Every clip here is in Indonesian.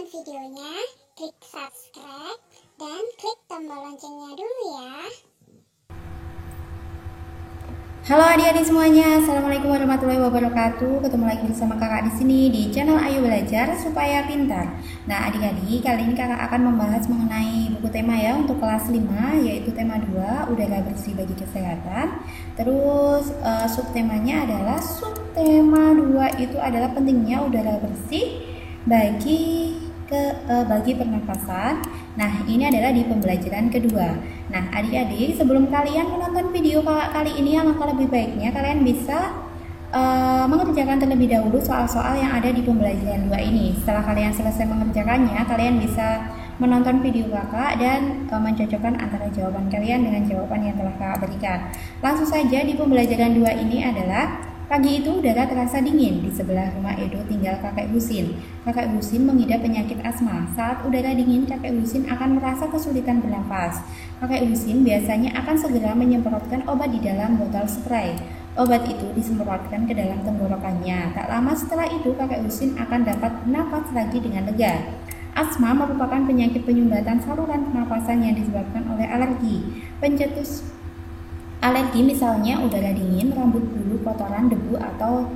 videonya, klik subscribe, dan klik tombol loncengnya dulu ya. Halo adik-adik semuanya, assalamualaikum warahmatullahi wabarakatuh. Ketemu lagi bersama kakak di sini di channel Ayo Belajar Supaya Pintar. Nah adik-adik, kali ini kakak akan membahas mengenai buku tema ya untuk kelas 5, yaitu tema 2, udara bersih bagi kesehatan. Terus subtemanya adalah subtema 2 itu adalah pentingnya udara bersih bagi pernapasan. Nah, ini adalah di pembelajaran kedua. Nah, adik-adik, sebelum kalian menonton video kakak kali ini, alangkah lebih baiknya kalian bisa mengerjakan terlebih dahulu soal-soal yang ada di pembelajaran 2 ini. Setelah kalian selesai mengerjakannya, kalian bisa menonton video kakak dan mencocokkan antara jawaban kalian dengan jawaban yang telah kakak berikan. Langsung saja di pembelajaran 2 ini adalah pagi itu udara terasa dingin. Di sebelah rumah Edo tinggal kakek Husin. Kakek Husin mengidap penyakit asma. Saat udara dingin, kakek Husin akan merasa kesulitan bernafas. Kakek Husin biasanya akan segera menyemprotkan obat di dalam botol spray. Obat itu disemprotkan ke dalam tenggorokannya. Tak lama setelah itu, kakek Husin akan dapat bernafas lagi dengan lega. Asma merupakan penyakit penyumbatan saluran pernapasan yang disebabkan oleh alergi. Pencetus alergi misalnya udara dingin, rambut bulu, kotoran, debu, atau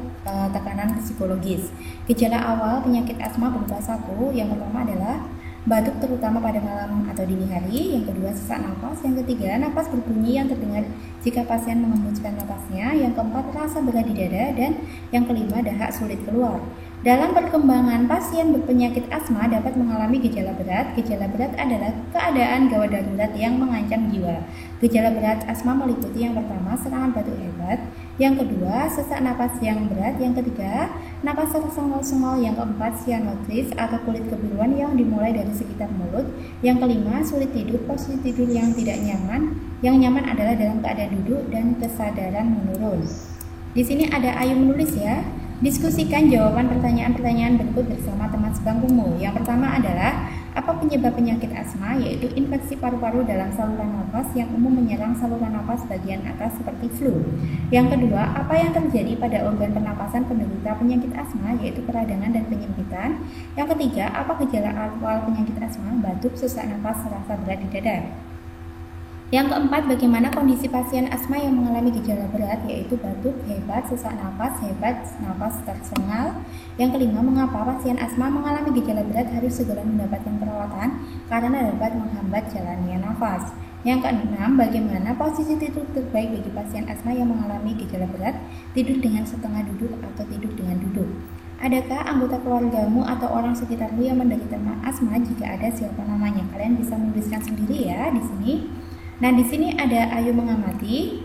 tekanan psikologis. Gejala awal penyakit asma berupa 1. Yang pertama adalah batuk terutama pada malam atau dini hari. Yang kedua sesak nafas. Yang ketiga napas berbunyi yang terdengar jika pasien mengembuskan napasnya. Yang keempat rasa berat di dada. Dan yang kelima dahak sulit keluar. Dalam perkembangan, pasien berpenyakit asma dapat mengalami gejala berat. Gejala berat adalah keadaan gawat darurat yang mengancam jiwa. Gejala berat asma meliputi yang pertama, serangan batuk hebat. Yang kedua, sesak napas yang berat. Yang ketiga, napas tersengol-sengol. Yang keempat, cyanosis atau kulit kebiruan yang dimulai dari sekitar mulut. Yang kelima, sulit tidur, posisi tidur yang tidak nyaman. Yang nyaman adalah dalam keadaan duduk dan kesadaran menurun. Di sini ada Ayu menulis ya. Diskusikan jawaban pertanyaan-pertanyaan berikut bersama teman sebangkumu. Yang pertama adalah, apa penyebab penyakit asma? Yaitu infeksi paru-paru dalam saluran nafas yang umum menyerang saluran nafas bagian atas seperti flu. Yang kedua, apa yang terjadi pada organ pernapasan penderita penyakit asma? Yaitu peradangan dan penyempitan. Yang ketiga, apa gejala awal penyakit asma? Batuk, sesak nafas, rasa berat di dada. Yang keempat, bagaimana kondisi pasien asma yang mengalami gejala berat, yaitu batuk hebat, sesak napas hebat, napas tersengal. Yang kelima, mengapa pasien asma mengalami gejala berat harus segera mendapatkan perawatan karena dapat menghambat jalannya nafas. Yang keenam, bagaimana posisi tidur terbaik bagi pasien asma yang mengalami gejala berat, tidur dengan setengah duduk atau tidur dengan duduk. Adakah anggota keluargamu atau orang sekitarmu yang menderita asma? Jika ada, siapa namanya? Kalian bisa menuliskan sendiri ya di sini. Nah, di sini ada Ayu mengamati.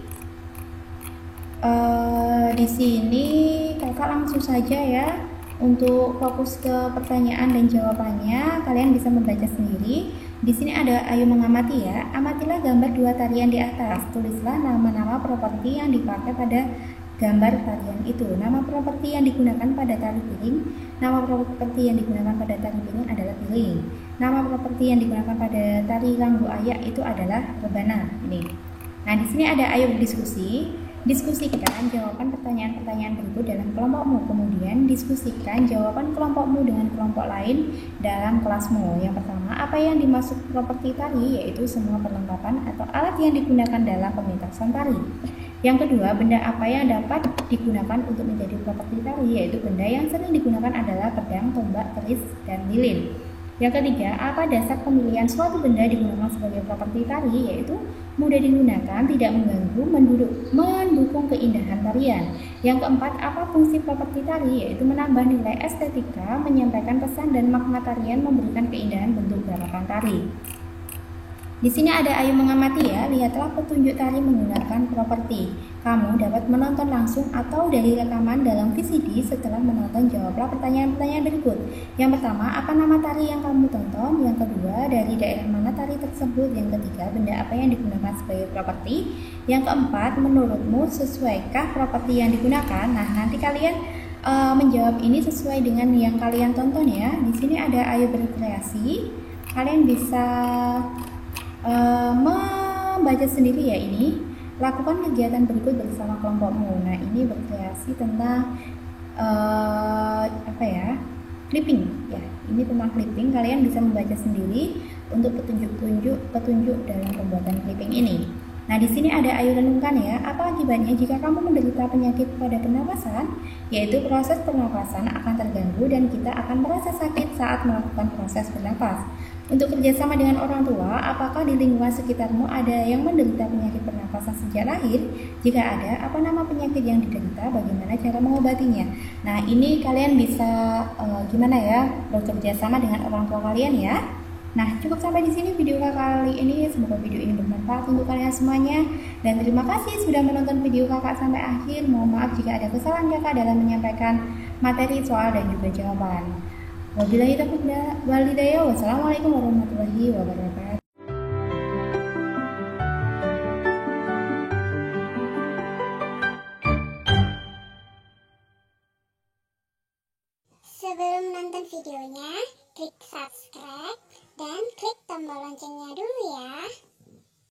Di sini kakak langsung saja ya untuk fokus ke pertanyaan dan jawabannya. Kalian bisa membaca sendiri. Di sini ada Ayu mengamati ya. Amatilah gambar 2 tarian di atas. Tulislah nama-nama properti yang dipakai pada gambar tarian itu. Nama properti yang digunakan pada tari piring. Nama properti yang digunakan pada tari piring adalah piring. Nama properti yang digunakan pada tari lambu ayak itu adalah rebana. Ini. Nah, di sini ada Ayo berdiskusi. Diskusikan jawaban pertanyaan-pertanyaan berikut dalam kelompokmu. Kemudian diskusikan jawaban kelompokmu dengan kelompok lain dalam kelasmu. Yang pertama, apa yang dimaksud properti tari? Yaitu semua perlengkapan atau alat yang digunakan dalam pementasan tari. Yang kedua, benda apa yang dapat digunakan untuk menjadi properti tari? Yaitu benda yang sering digunakan adalah pedang, tombak, keris, dan lilin. Yang ketiga, apa dasar pemilihan suatu benda digunakan sebagai properti tari? Yaitu mudah digunakan, tidak mengganggu, mendukung keindahan tarian. Yang keempat, apa fungsi properti tari? Yaitu menambah nilai estetika, menyampaikan pesan dan makna tarian, memberikan keindahan bentuk gerakan tari. Di sini ada Ayu mengamati ya. Lihatlah petunjuk tari menggunakan properti. Kamu dapat menonton langsung atau dari rekaman dalam VCD. Setelah menonton, jawablah pertanyaan-pertanyaan berikut. Yang pertama, apa nama tari yang kamu tonton? Yang kedua, dari daerah mana tari tersebut? Yang ketiga, benda apa yang digunakan sebagai properti? Yang keempat, menurutmu sesuaikah properti yang digunakan? Nah, nanti kalian menjawab ini sesuai dengan yang kalian tonton ya. Di sini ada Ayu berkreasi. Kalian bisa membaca sendiri ya ini. Lakukan kegiatan berikut bersama kelompokmu. Nah, ini berkreasi tentang clipping ya. Ini tentang clipping, kalian bisa membaca sendiri untuk petunjuk dalam pembuatan clipping ini. Nah, di sini ada ayo renungkan ya, apa akibatnya jika kamu menderita penyakit pada pernapasan, yaitu proses pernapasan akan terganggu dan kita akan merasa sakit saat melakukan proses bernapas. Untuk kerjasama dengan orang tua, apakah di lingkungan sekitarmu ada yang menderita penyakit pernapasan sejak lahir? Jika ada, apa nama penyakit yang diderita? Bagaimana cara mengobatinya? Nah, ini kalian bisa gimana ya, bekerja sama dengan orang tua kalian ya. Nah, cukup sampai di sini video kakak kali ini. Semoga video ini bermanfaat untuk kalian semuanya. Dan terima kasih sudah menonton video kakak sampai akhir. Mohon maaf jika ada kesalahan kakak dalam menyampaikan materi soal dan juga jawaban. Wabillahi taufiq wal hidayah. Wassalamualaikum warahmatullahi wabarakatuh. Sebelum nonton videonya, klik subscribe